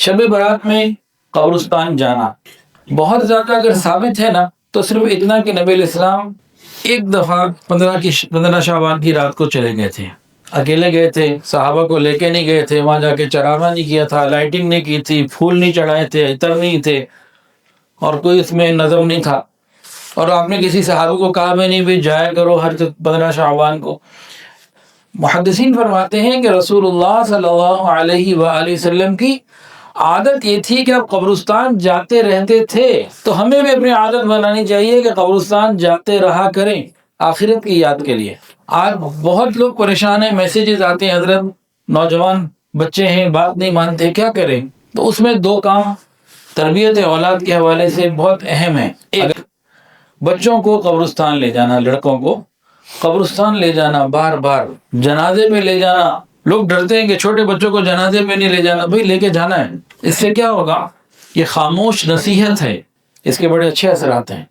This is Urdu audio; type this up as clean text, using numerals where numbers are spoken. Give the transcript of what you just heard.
شب برات میں قبرستان جانا بہت زیادہ اگر ثابت ہے نا تو صرف اتنا کہ نبی علیہ السلام ایک دفعہ 15 شعبان کی رات کو چلے گئے تھے، اکیلے گئے تھے، صحابہ کو لے کے نہیں گئے تھے، وہاں جا کے چراغاں نہیں کیا تھا، لائٹنگ نہیں کی تھی، پھول نہیں چڑھائے تھے، عطر نہیں تھے، اور کوئی اس میں نظم نہیں تھا، اور آپ نے کسی صحابہ کو کہا بھی نہیں بھی جایا کرو ہر 15 شعبان کو۔ محدثین فرماتے ہیں کہ رسول اللہ صلی اللہ علیہ وآلہ وسلم کی عادت یہ تھی کہ آپ قبرستان جاتے رہتے تھے، تو ہمیں بھی اپنی عادت بنانی چاہیے کہ قبرستان جاتے رہا کریں آخرت کی یاد کے لیے۔ آج بہت لوگ پریشان ہیں، میسیجز آتے ہیں، حضرت نوجوان بچے ہیں بات نہیں مانتے، کیا کریں؟ تو اس میں دو کام تربیت اولاد کے حوالے سے بہت اہم ہیں۔ ایک، بچوں کو قبرستان لے جانا، لڑکوں کو قبرستان لے جانا، بار بار جنازے میں لے جانا۔ لوگ ڈرتے ہیں کہ چھوٹے بچوں کو جنازے میں نہیں لے جانا، بھئی لے کے جانا ہے، اس سے کیا ہوگا؟ یہ خاموش نصیحت ہے، اس کے بڑے اچھے اثرات ہیں۔